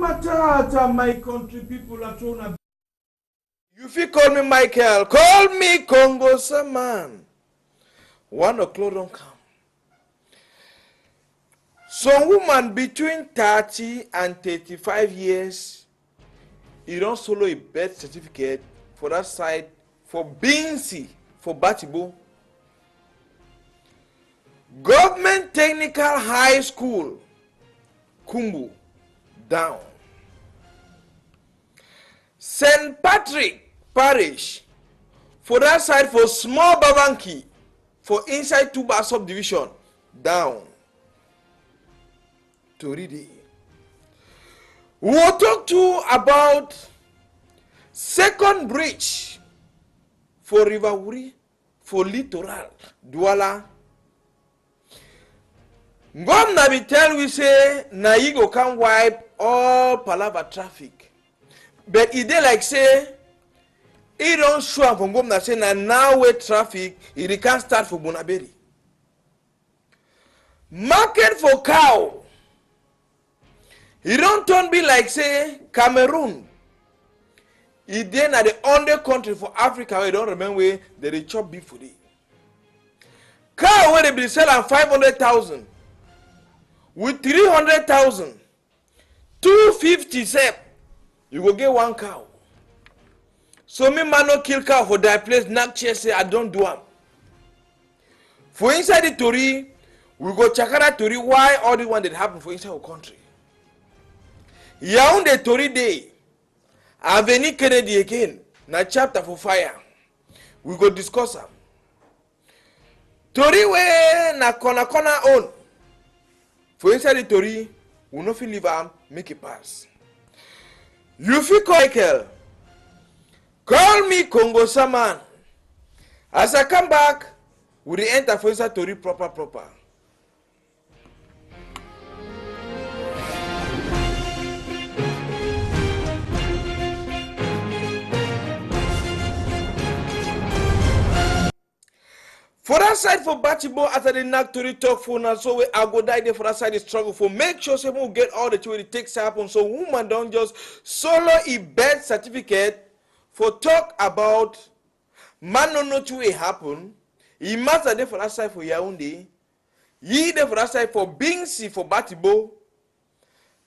Matata, my country people are thrown a. You fit call me Michael, call me Congo man. 1 o'clock don't come. Some woman between 30 and 35 years, you don't solo a birth certificate for that side for Binsi, for Batibo. Government Technical High School, Kumbu, down. St. Patrick Parish, for that side for Small Babanki, for inside Tuba subdivision, down. To read it. We will talk to about second bridge for River Wuri, for Littoral, Douala. Governor be tell we say, na you go can wipe all Palava traffic. But it dey like say, it don't show up from governor say, na now way traffic, it can start for Bonaberi. Market for cow. It don't turn be like say Cameroon. It then at the only country for Africa where you don't remember where they chop beef for it. Cow where they be selling 500,000 with 300,000, 250 sep, you go get one cow. So me man no kill cow for that place. Not chase say I don't do am. For inside the Tori, we go chakara Tori why all the one that happen for inside our country. Yaounde Tori Day, Avenue Kennedy again, na chapter for fire. We go discuss am. Tori we na corner own. For inside the Tori, we no fit leave am, make it pass. You fit call Michael. Call me Congo man. As I come back, we dey enter for inside Tori proper. For that side for Batibo, after the knack to talk for now, so I go die there for that side the struggle for make sure someone will get all the way it takes happen. So woman don't just solo a birth certificate for talk about man no know to happen. He must there for that side for Yaoundé. Ye there for that side for Binsi for Batibo.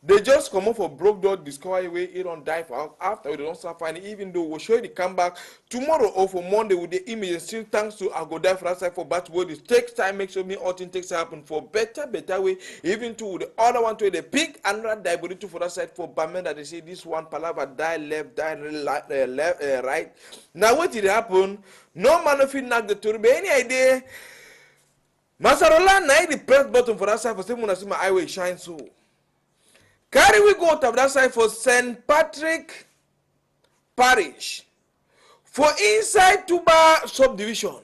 They just come up for broke door, discover way it don't die for after we don't start finding, even though we'll show you the comeback tomorrow or for Monday with the image. Still thanks to I go die for that side for Batwood. It takes time, make sure me all things takes happen for better way. Even to the other one to the pick another die but for that side for Bamenda. They say this one palava die left, right. Now what did happen? No man of it knock the tour. But any idea? Masarola na the press button for that side for someone to see my highway shine so. Carry we go to that side for St. Patrick Parish. For inside Tuba subdivision.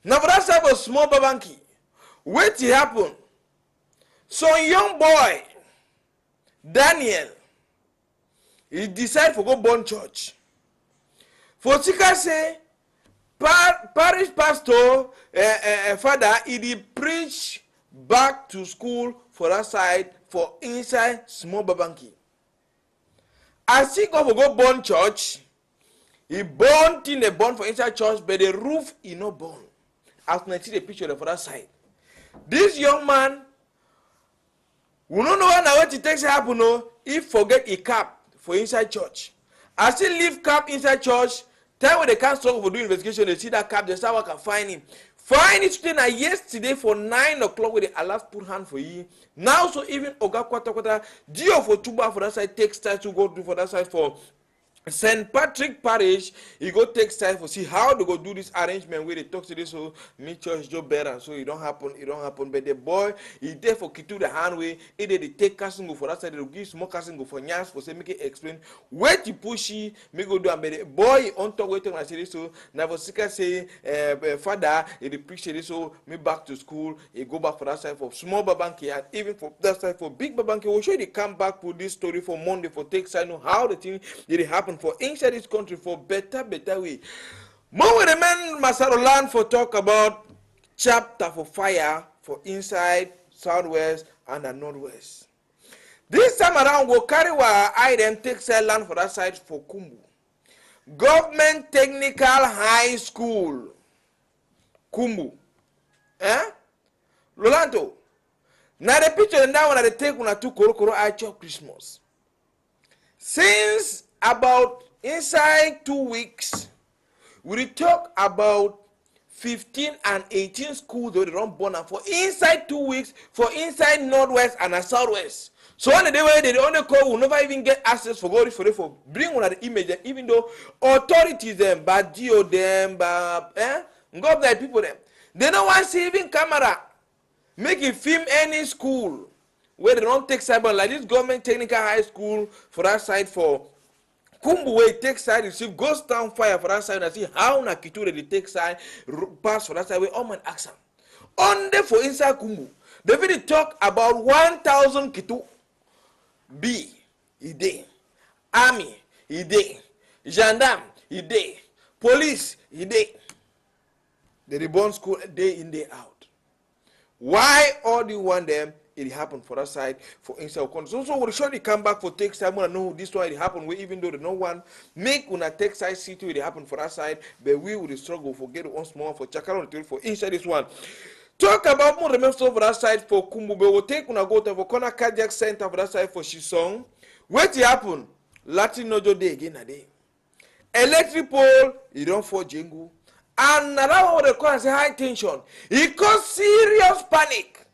Now for that side for Small Babanki. What happen? So young boy, Daniel, he decide to go born church. For Sika say, parish pastor, father, he preach back to school for that side for inside Small Babanki. As he go born church, he born thing they born for inside church, but the roof he no born. As I see the picture for that side. This young man, we don't know what it takes to happen. No, he forget a cap for inside church. As he leave cap inside church, time when they can't struggle for doing investigation, they see that cap, they start work and find him. Find it today yesterday for 9 o'clock with the alas put hand for you. Now so even Oga Kwata Dio for Tuba for that side takes time to go do for that side for St. Patrick Parish. He go take time for see how they go do this arrangement where they talk to this so me church job better so it don't happen. But the boy he there for Kitu the hand way either they take casting go for that side they give small casting go for Nyas for say make it explain where to pushy me go do and the boy on top waiting I say this so now for Sika say father he preach this so me back to school he go back for that side for Small Babanki and even for that side for Big Babanki. We'll show you they come back with this story for Monday for take side know how the thing did happen for inside this country for better way. More with the man Masarolan for talk about chapter for fire for inside southwest and the northwest. This time around, we'll carry our item, take side land for that side for Kumbu. Government Technical High School. Kumbu. Eh? Rolando. Now the picture now when they take when I took Korokoro I chop Christmas. Since about inside 2 weeks, we talk about 15 and 18 schools that they run born for inside 2 weeks for inside Northwest and Southwest. So on the day where they only call will never even get access for God for bring one of the image, even though authorities them, but Geo them, but government people them, they don't want to see even camera. Make it film any school where they don't take cyber like this government technical high school for that side for Kumbu where it takes side, receive ghost town fire for that side and see how na Kiture they take side pass for that side where all man ask them. Only for inside Kumbu. They really talk about 1,000 Kitu B ide, army ide, gendarme ide, police ide. The reborn school day in day out. Why all do you want them? It happened for that side for inside country. So we'll surely come back for take side. I know this why it happened. We even though the no one make when I take side city it happened for that side, but we will struggle for get once more for Chakaron for inside this one. Talk about more remember for that side for Kumbu. We'll take when I go to for corner cardiac center for that side for Shisong. What happen? Latin Nojo day again a day. Electric pole, you don't for Jingu. And now what they call say high tension. It caused serious panic.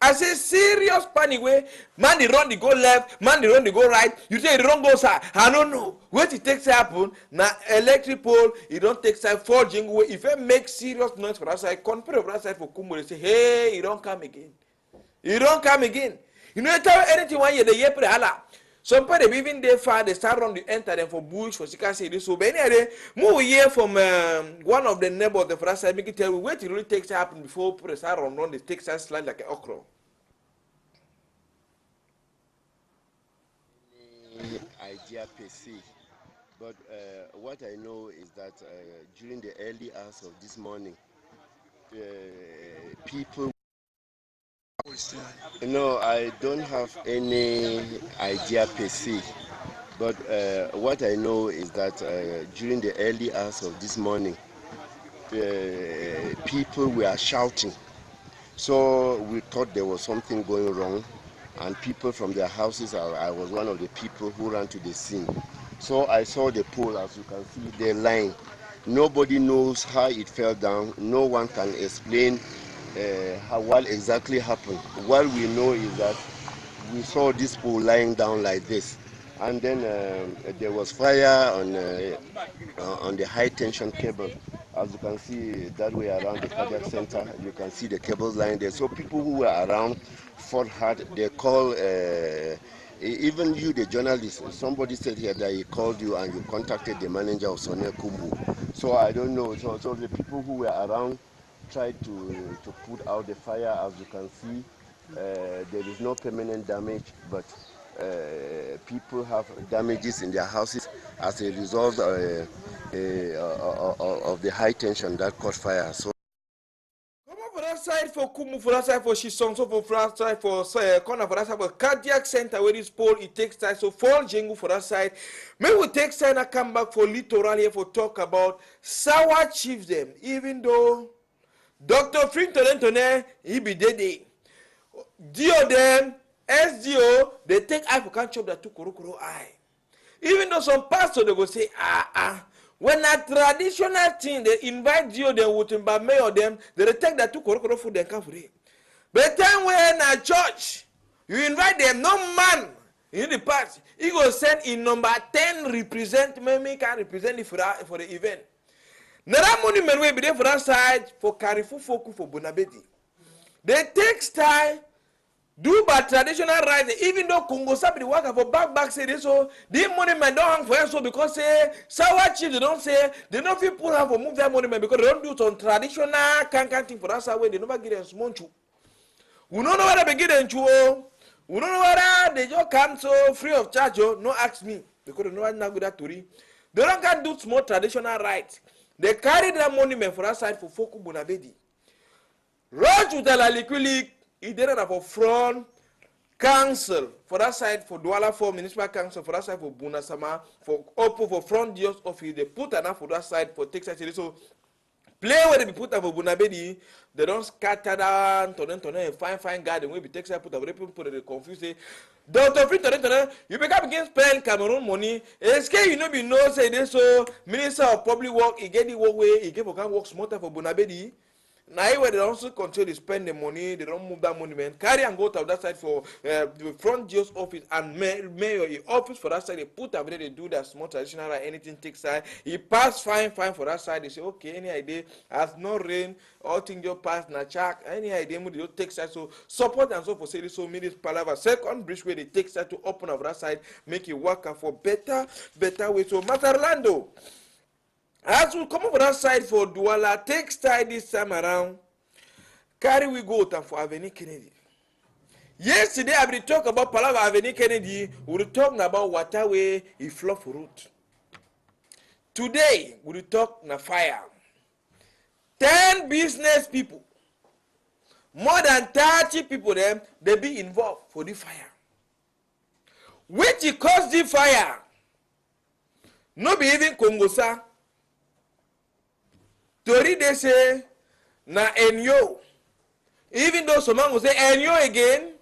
I say serious panic where man they run they go left, man they run they go right. You say they don't go side. I don't know. What it takes to happen, now electric pole, it don't take side for jingle. If it makes serious noise for that side, compare for that side for Kumbo, they say, hey, you don't come again. You don't come again. You know, tell anything one year, the year pre hala. Some people even they far they start run the enter them for bush for Sika say this. So but anyway, more hear from one of the neighbors the first side make it tell you what it really takes to happen before people start run the takes a slide like an okra. Idea per se, but what I know is that during the early hours of this morning, people. No, I don't have any idea per se, but what I know is that during the early hours of this morning, people were shouting. So we thought there was something going wrong, and people from their houses, I was one of the people who ran to the scene. So I saw the pole, as you can see, the line. Nobody knows how it fell down. No one can explain what exactly happened. What we know is that we saw this pole lying down like this, and then there was fire on the high tension cable. As you can see that way around the cardiac center, you can see the cables lying there. So people who were around fought hard. They call even you, the journalist. Somebody said here that he called you and you contacted the manager of Sonel Kumbu. So I don't know. So the people who were around tried to put out the fire. As you can see, there is no permanent damage, but people have damages in their houses as a result of the high tension that caught fire. So Come on for that side for Kumu, for that side for Shisong, so for that side for corner for that side for cardiac center where this pole it takes time. So for Jingu for that side. Maybe we take time and come back for littoral here for talk about sour chiefs them. Even though Dr. Frinton Antone, he be dead. Dio them, SDO, they take eye for can't chop that two korokoro eye. Even though some pastors they go say, when a traditional thing they invite you, they would invite me or them, they take that two korokoro food they come for it. But time when a church, you invite them, no man in the past, he go send in number 10 represent, maybe can represent it for the event. Now that money men will be there for that side for Carrefour Foku for Bonabedi. They take style, do by traditional rights, even though Congo Sabi the worker for back say this, so the monument don't hang for us so because say sour chief they don't say they don't feel pull have for move that monument because they don't do some traditional cancan thing for that side where they never get a small chu. We don't know where they begin chu. We don't know whether they just come so free of charge. No ask me because they know what not good at Tori. They don't can do small traditional rights. They carry that monument for that side for Foku Bonabedi. Road to the Laliquili, he did it for front. council for that side for Douala 4 municipal council for that side for Bunasama for Oppo for front just office they put enough for that side for Texas so play where they be put up for Bunabedi they don't scatter down to them fine garden where be Texas put up people put it confused say Dr. Free to you become against spend Cameroon money SK you know be no say this so minister of public work he get the work way he get for can work smarter for Bunabedi. Now where they also control they spend the money, they don't move that money, man. Carry and go to that side for the front GO's office and mayor office for that side. They put up there, they do that small traditional or anything take side. He pass fine for that side. They say, okay, any idea? As no rain, all things just pass na check. Any idea? They don't take side. So support and so for say this so many palaver. Second bridge where they take side to open up that side, make it work for better way. So Matarlando. As we come over that side for Douala, take side this time around, carry we go to for Avenue Kennedy. Yesterday, I will talk about Palava Avenue Kennedy, we will talk about waterway, he flow for route. Today, we will talk na fire. 10 business people, more than 30 people, they be involved for the fire. Which caused the fire? No be even Kongosa. Tori they say na Enyo. Even though someone will say Enyo again,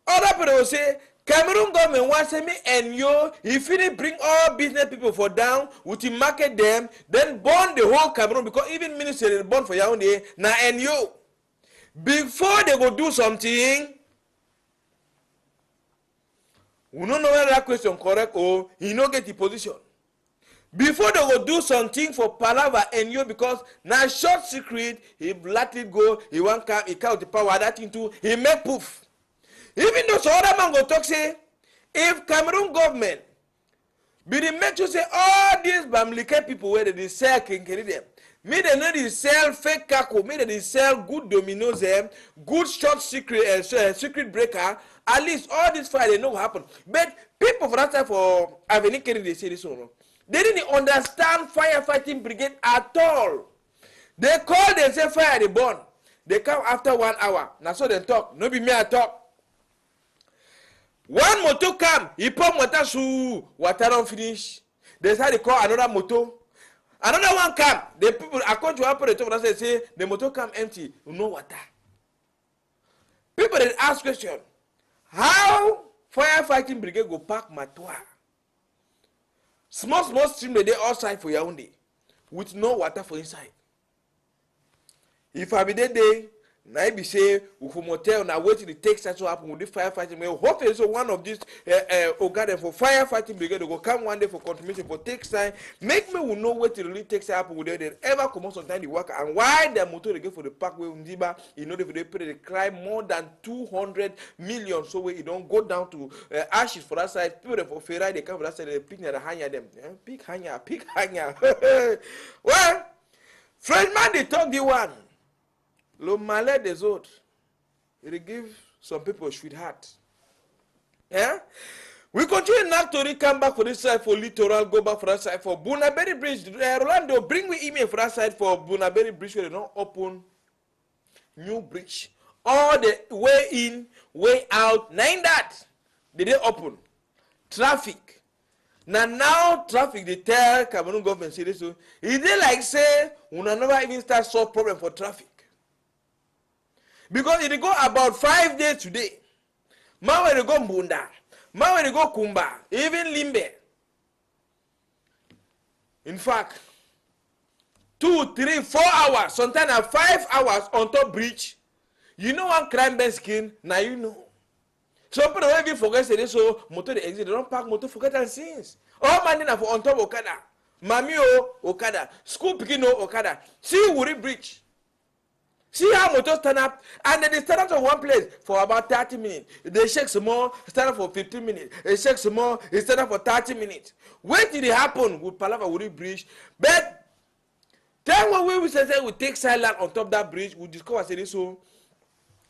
other people will say Cameroon government wants me Enyo. If they bring all business people for down, we to market them, then burn the whole Cameroon because even ministry burn for Yaoundé na Enyo. Before they go do something, we don't know whether that question correct or he no get the position. Before they go do something for Palava and you because now short secret, he let it go, he won't come, he count the power that into, he make poof. Even though some other man go talk say, if Cameroon government, be the make you say all these Bamileke people where they sell can carry them. Me they know they sell fake kako, me they sell good dominoes them, good short secret, secret breaker, at least all this fire they know what happen. But people for that time for Avenue Kennedy they say this one. They didn't understand firefighting brigade at all. They call, they say fire they burn. They come after 1 hour. Now so they talk. No be me I talk. One motor come, he pump water so water don't finish. They say they call another motor. Another one come. The people according to operator that say the motor come empty. No water. People they ask question. How firefighting brigade go pack Matwa? Small stream they outside for Yaoundé with no water for inside. If I be there, na be say we from hotel na waiting the takes that to happen with the firefighting. We hope so one of these organ for firefighting brigade will come one day for contribution for take time. Make me will know what it really takes happen with them. They ever come out sometime the worker and why the motor they get for the parkway Undiba in order for they pay the crime more than 200 million so we don't go down to ashes for that side. People for Ferrari they come for that side they pick the hanya them. Pick hanya. Well, Frenchman they talk the one. Le malais des autres, it give some people sweetheart. Yeah? We continue now to come back for this side for Littoral, go back for that side for Bunaberi Bridge. Rolando, bring me email for that side for Bunaberi Bridge where they don't open new bridge. All the way in, way out, nine that. They didn't open. Traffic. Now traffic, they tell Cameroon government, say this, so is they like say, we never even start solve problem for traffic. Because it go about 5 days today. Man when they go Mbunda, man when they go Kumba, even Limbe. In fact, 2, 3, 4 hours, sometimes 5 hours on top bridge. You know one crime based skin, now you know. Some people don't even forget say this so motor they exit, they don't park motor forget and since. All man for on top Okada. Mami Okada. School picking Okada. See Wuri Bridge. See how motors stand up, and then they stand up to one place for about 30 minutes. They shake some more, stand up for 15 minutes. They shake some more, they stand up for 30 minutes. When did it happen with Palava Wuri Bridge? But then when we say we take silent on top of that bridge, we discover say this so.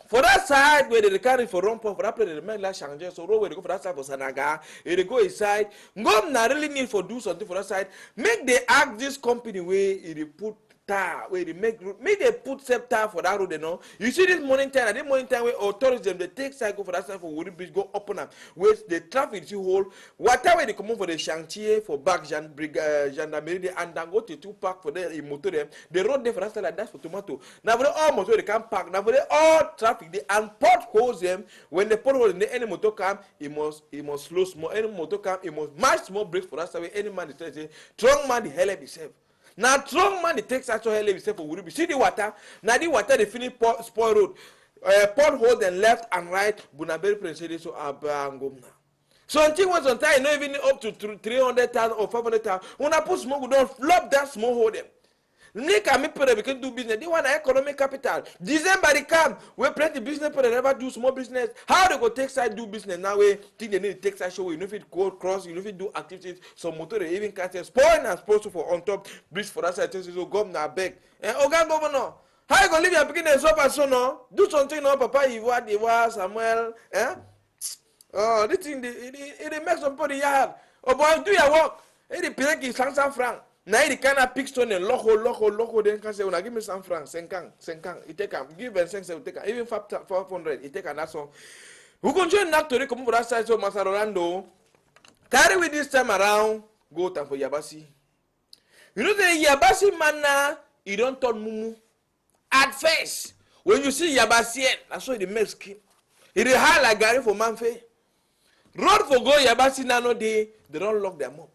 For that side where they carry for Rompo, for that place they make like Shangje, so where they go for that side for Sanaga, they go inside. Government really need for do something for that side. Make they ask this company where they put tar where they make road. Make they put self tar for that road, you know. You see this morning time, at this morning time where authorities them they take cycle for that side for Woody Bridge go up and up. Where the traffic is whole. Whatever they come on for the chantier for back gendarmerie and then go to two park for the motor them. The road there for that side like that's for tomato. Now for the all motor they can park. Now for the all traffic they and potholes them. When the pothole in the any motor come, it must slow small. Any motor come, it must match small brakes for that side. Any man is say strong man the hell up himself. Now strong man the takes actual hell himself for Woody. See the water. Now the water they finish spoil road. Pothole then left and right. Bunaberi Prince so abangom now. So until once on time, not even up to 300,000 or 500,000. When I put smoke, we don't flop that small hole them. Nick and me people we can do business. They want economic capital. December they come. We plenty business people never do small business. How they go take side do business now? We think they need to take side show. You know if it go cross, you know if it do activities. Some motor they even can't say spoil and spoil for on top bridge for that side. So governor beg. Oga governor, how you gonna leave your beginners up and so no? Do something no, Papa. You want Samuel? Oh, this thing it makes some body yard. Oh boy, do your work. It pay you some franc. Now it kind of pick stone and loco. Then can say, "Una give me some franc, 5. It take give them 5, take even 500. It take and that's all." Who continue not to come for that side so Master Orlando carry with this time around go time for Yabasi. You know the Yabasi man now he don't turn mumu at first. When you see Yabasi, that's why the make skin. It is hard like Gary for Manfe. Road for go Yabasi Nano day, they don't lock them up.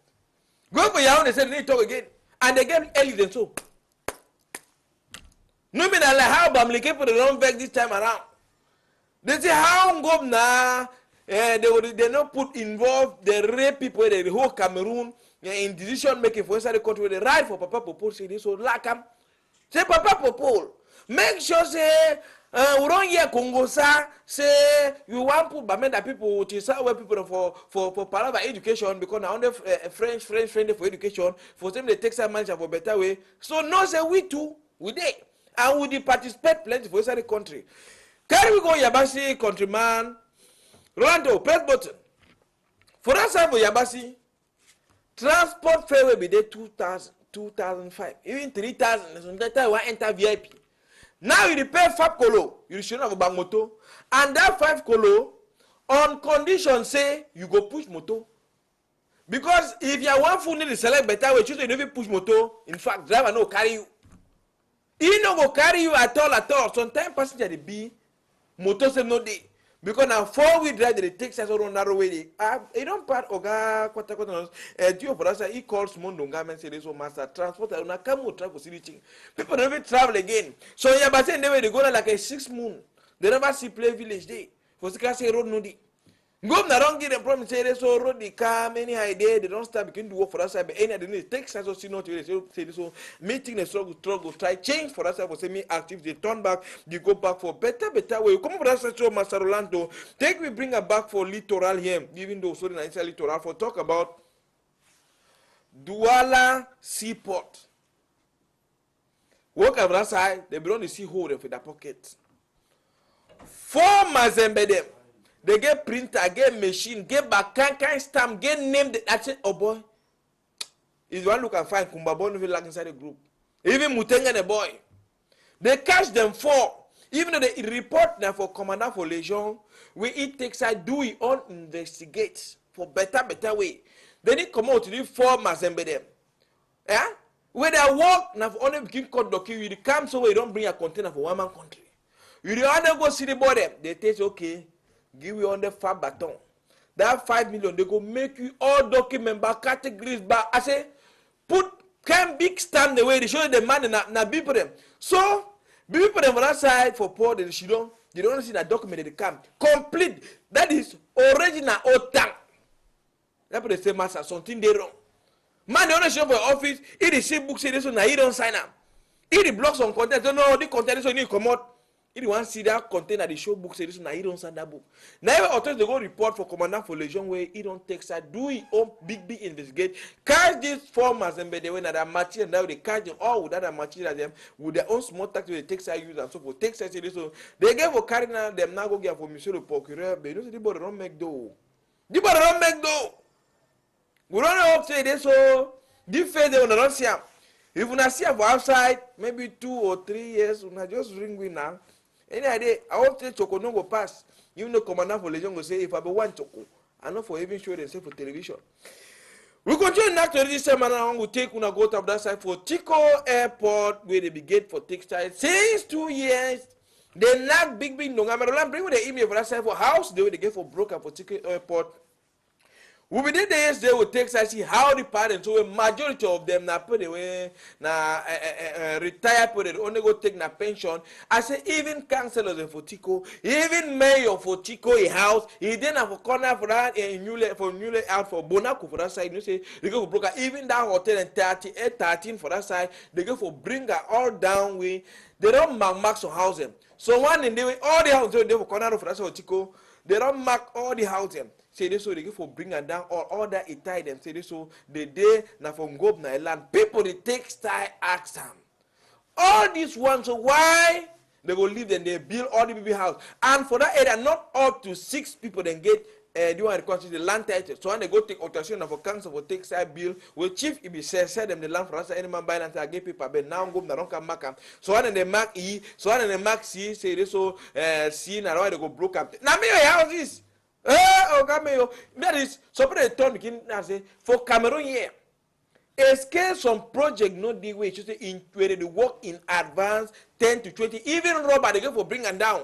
Go for Yahoo, they say they need to talk again. And they get early then so. No mean like how Bamlike people they don't beg this time around. They say how go now they not put involved the rape people the whole Cameroon in decision making for inside the country. They right for Papa Popol say this so like him. Say Papa Popol, make sure say we don't hear Congo say you want to put that people to say where people for Palava education because now on the French for education for them they take some money for better way. So no say we too we dey and we participate plenty for inside the country. Carry we go Yabasi countryman Rolando press button. For that side for Yabasi transport fare will be there 2005 even 3,000. So that time we enter VIP. Now you pay 5 kolo, you should have a bank moto, and that 5 kolo on condition say you go push moto. Because if you want food need to select better way, choose to never push moto. In fact, driver no carry you. He no go carry you at all. Sometimes passenger they be motor say no day. Because now 4-wheel drive they take us around narrow way. They don't part oga quarter. Dio for us he calls Mondonga men say this so master transport and na come travel city thing. People never travel again. So yeah, but say they go like a 6 months. They never see play village day. For say road no day. Governor don't give them promise say so road they come any idea they don't start begin to work for us but any they need take us so see not say this so meeting the struggle try change for us for say me active they turn back you go back for better way you come for us so Master Rolando take we bring her back for littoral here even though sorry na inside littoral for talk about Douala Seaport. Work at that side they be on the sea hole for their pocket 4 Mazembe them. They get printer, get machine, get back, can stamp, get name. That's it. Oh boy, is one look and find Kumbabon will like inside the group. Even Mutenga the boy, they catch them 4. Even though they report them for commandant for Legion, we it takes I do it on investigate for better way. They need come out to do 4 Mazembe them. Yeah, when they walk now for only begin court document, you come so you don't bring a container for one man country. You don't go see the boy them. They tell you okay. Give you on the 5 baton. That 5 million, they go make you all document back, categories back. I say, put can big stamp the way they show the money na people them. So, people them on that side for poor, they don't see that document they come. Complete. That is original old tank. That's what they say, master, something they wrong. Man, they only show for office, if the same book say this one, now he don't sign up. If the blocks on content, so no, the content so you need to come out. If you want to see that content at the show book, say this, now he don't sign that book. Now, authorities they go report for commandant for Legion where he don't take side, do his own big investigate, catch these 4 Mazembe the way that material, now they catch them all with that material them with their own small tax they take side use and so forth. Take side say this, so they get for carrying them now go get for Monsieur le Procureur, but you know the body don't make dough. The body don't make dough. We don't know say this so. The face they don't see him. If una see am for outside, maybe 2 or 3 years, una just ring we now. Any idea? I won't say Choco no go pass. You know, Commandant for Legion go say, if I be one Choco, I know for even show themselves for television. We continue now to this time, and we take una go to that side for Tico Airport, where they be gate for textile. Since 2 years, they knock big no. I'm bring with the email for that side for house. They will get for broker for Tico Airport. We be did yesterday will take see how the parents, so a majority of them na put away na retired put it only go take na pension. I say even councillors for Tico, even mayor for Tico a house, he didn't have a corner for that newly out for Bonaco for that side. You say they go for broker, even that hotel and 13 for that side, they go for bring her all down way. They don't mark some housing. So one in the way all the houses they for corner for that side of Tico, they don't mark all the housing. Say this so they give for bring and down or that it tie them. Say this so the day na from go na land people they take style action. All these ones, so why they go live then they build all the baby house and for that area not up to 6 people then get do want to consider the land title. So when they go take alteration for council for take side bill, well chief if he said them the land for us any man buy and say get people but now go na don't come mark. So when they mark E, so when they mark C, say this so C na why they go broke up. Now me houses. That is somebody told me and say for Cameroon here. Escape some project not the way in where they work in advance 10 to 20, even rubber they go for bring and down.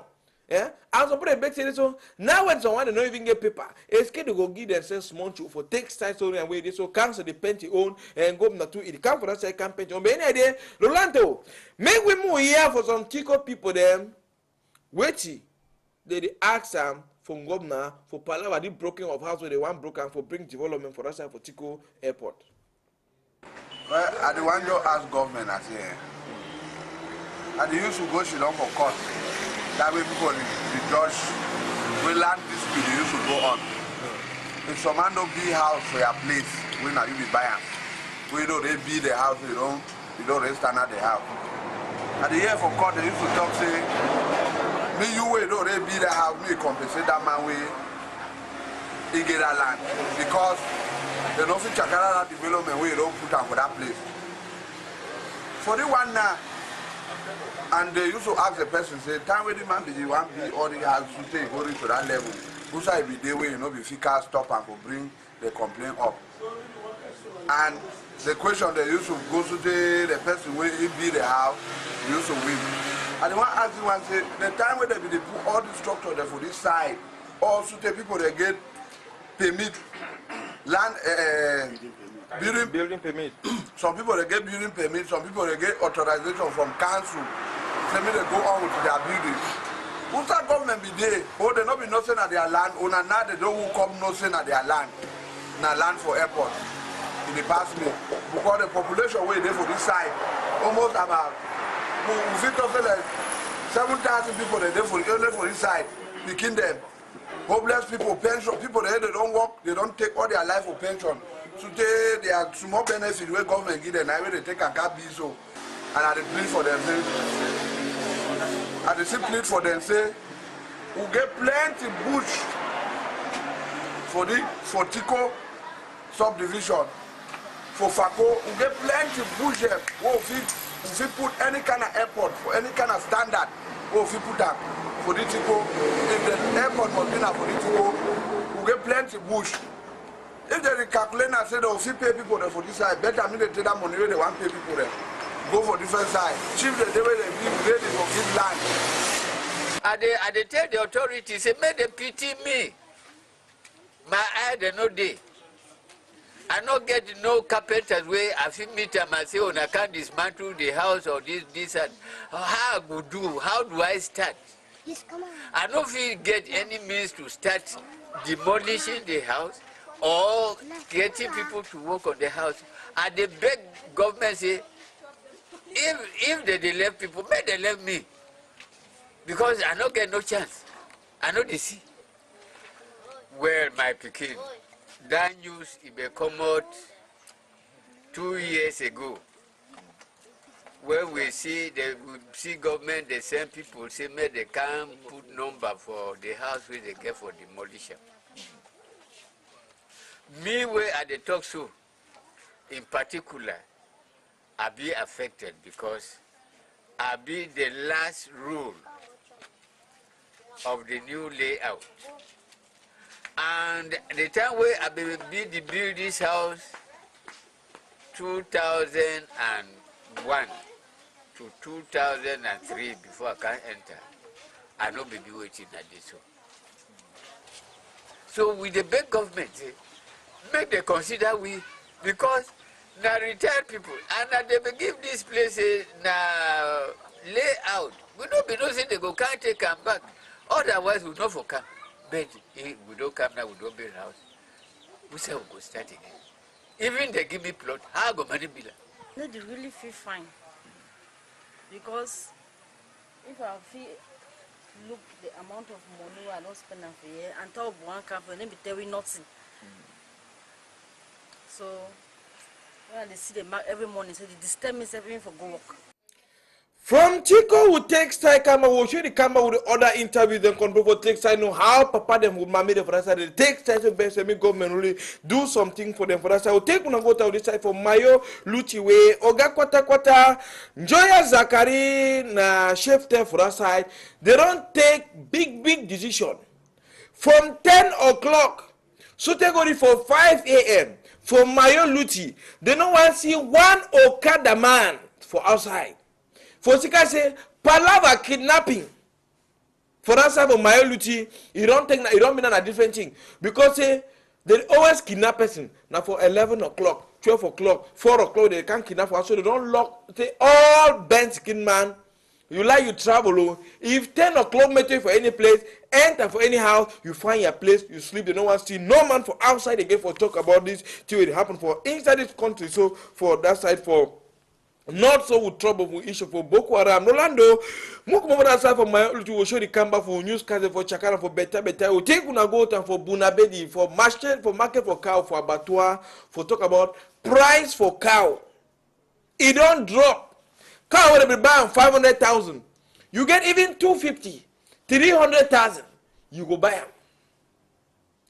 Yeah, and somebody beg say so now when someone they don't even get paper, escape they go give themselves small for take size only and way they so cancel the penty own and go na to it come for that side campaign. But any idea, Rolando, make we move here for some Tico people them. Wait, they ask them. From governor for Palawa, the broken of house where they want broken for bring development for us for Tico Airport. Well, I the one to ask government as here. And they used to go Shillong for court. That way people the judge will land this bill, they used to go on. If some man don't build house for your place, we now you be buying. We don't they build the house, you don't rest at the house. And the year for court they used to talk say me you way don't they build a house, me compensate that man way he get that land. Because they don't fit Chakara development way don't put on for that place. For the one now, and they used to ask the person, say, time where the man be the one be all the house to take go to that level. Who's I be there way, you know, be fika stop and for bring the complaint up. And the question they used to go to the person where he be the house, they used to win. And the one asking one say, the time when they be put all the structure there for this side, also the people they get permit land building permit. Some people they get building permit, some people they get authorization from council. Say me they go on with their building. Who's that government be there? Oh, they not be nothing at their land. Oh, now they don't come nothing at their land. Now land for airport. In the past me. Because the population way there for this side, almost about we fit like 7,000 people they there for this side. Picking them. Homeless people, pension people they don't work, they don't take all their life for pension. So they are small benefit where government give them, where they take a cab so and at the plead for them say at the plead for them say we get plenty bush for Tico subdivision. For Fako, we get plenty bush there. If we put any kind of airport for any kind of standard, if we put that for the Tico, if the airport must be for the Tico, we get plenty bush. If they calculate and say they will pay people there for this side, better me they take that money where they want to pay people there. Go for different side. Chief the day where they give ready for give land. I they tell the authorities, say, make them pity me. My eye they no day. I not get no carpenters way I feel meet them and say, oh, I can't dismantle the house or this and how I go do, how do I start? Yes, come on. I don't feel get any means to start demolishing the house or getting people to work on the house. And they beg government say, if they left people, may they left me. Because I don't get no chance. I know they see. Well, my Pekin, that news it may come out 2 years ago. When we see government, they send people say may they can't put number for the house where they get for demolition. Me where at the talk show, in particular, I be affected because I be the last rule of the new layout. And the time where I be the build this house 2001 to 2003 before I can enter. I know be waiting at this one. So with the big government, make them consider we, because now retired people, and that they give this place now layout. We don't be noticing they go can't take them back. Otherwise, we not for come. But if we don't come now, we don't build house. We say we go start again. Even they give me plot, how go money bill? No, they really feel fine. Because if I feel look the amount of money I don't spend for a year and top one company, then be telling nothing. So when they see the mark every morning, so they disturb me everything for go work. From Chico who takes side camera, will show the camera with the other interviews then control for take side know how papa them would mammy the for that side. They take side so best me government really do something for them for that side. We'll take one go to this side for Mayo, Luchiwe, Oga Kwata, Joya Zakari, na chef there for that side. They don't take big decision. From 10 o'clock, so they go for 5 a.m. for Mayo Luchi. They don't want to see one Okada man for outside. For Sika say, palava kidnapping. For that side of Mayo Luchi, you don't mean a different thing. Because they always kidnap person. Now for 11 o'clock, 12 o'clock, 4 o'clock, they can't kidnap for us. So they don't lock, say, all bent skin man. You like you travel. If 10 o'clock met you for any place, enter for any house, you find your place, you sleep, they don't want to see no man for outside again for talk about this till it happen for inside this country. So for that side for not so with trouble for issue for Boko Haram. Rolando, Mukumova that side for my will show the camera for newscaster for Chakara for better. We take una go time for Bunabedi for market for cow for abattoir for talk about price for cow. It don't drop. Cow will be buying 500,000. You get even 250, 300,000. You go buy them.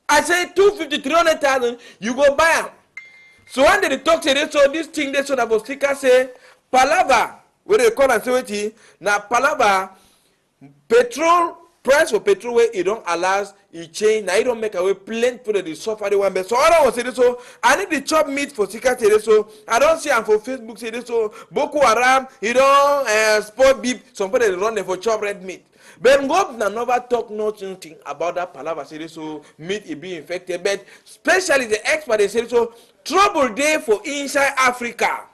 I say 250, 300,000. You go buy them. So when they talk to this, so this thing they so about sticker say palava where they call and say it now palava petrol price for petrol where it don't allow it change now it don't make away plain for the suffer the one. So I don't want to say this so I need the chop meat for sticker say this so I don't see and for Facebook say this so Boko Haram you don't sport beef some people they run there for chop red meat. But God never talk nothing about that palava say this so meat is being infected but especially the expert they say so trouble there for inside Africa.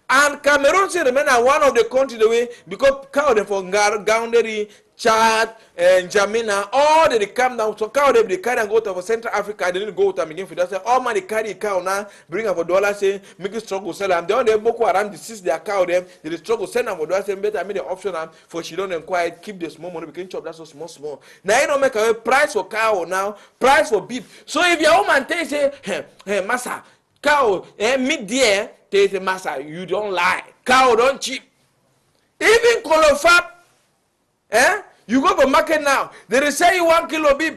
And Cameroon say remain one of the countries the way because cow them for Gaundary, Chad, and Jamina, all they come down. So cow they carry and go to Central Africa. They didn't go to again for that. Say all man they carry cow now, bring them for $1, say make it struggle sell them. They only Boko Haram disease their cow them. They struggle send them for $1. Say better make the option them for she don't inquire keep the small money because chop that so small. Now you don't make a price for cow now, price for beef. So if your woman tell say hey massa cow meat there. Tell the master, you don't lie. Cow don't cheap. Even colofab, you go for market now. They say you 1 kilo beef.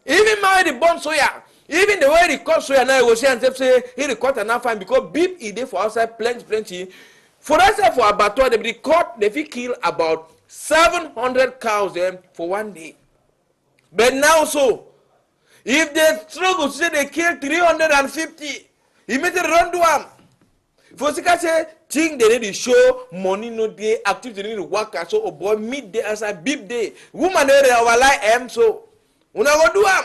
Even my the bone soya. Even the way they cut soya now, you will say and say he record enough fine because beef is there for outside plenty. For us for abattoir, they record they will kill about 700 cows for 1 day. But now so, if they struggle, say they kill 350, immediately run to them. For Sika say, think they need to show money no day, activity they need to work so oh boy midday as a beef day. Woman they our like so. Una go do am.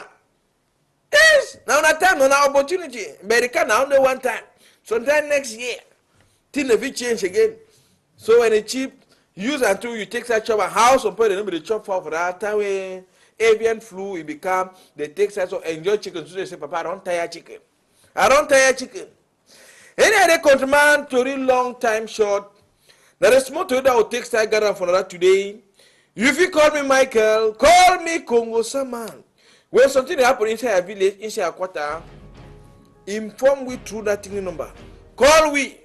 Yes, now na time, now opportunity. America now only one time. Sometime next year, things will change again. So when it's cheap, use until you take that chop a house and put the chop for that time when avian flu it become they take that so enjoy chicken. So they say, Papa, I don't tire chicken. I don't tire chicken. Any other countryman to real long time short. Now the small Toyota will take style gather for that today. If you call me Michael, call me Congo Saman. When something happen inside a village, inside a quarter, inform we through that thing number. Call we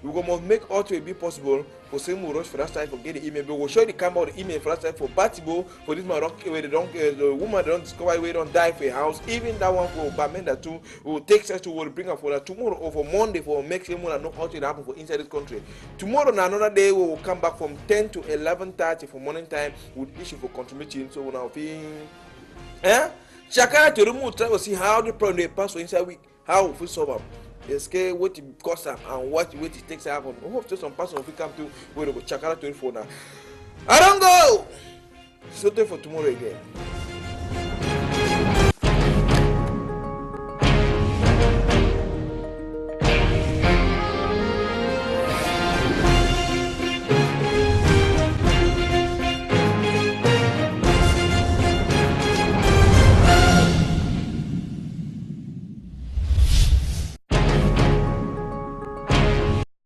We go must make all to be possible for same we rush for that side for get the email. But we'll show the camera or the email for that side for Batibo for this man where they don't the woman they don't discover where they don't die for a house. Even that one for Bamenda too will take us to will bring up for that tomorrow or for Monday for make sure know how to happen for inside this country. Tomorrow na another day we will come back from 10 to 11:30 for morning time with issue for contributing. So we now feel Chakara to remove try to see how the problem they pass for inside week, how we solve them. The scale what it costs them and what it takes to happen. We hope to some person will come to where we go Chakara 24 now. I don't go. So for tomorrow again.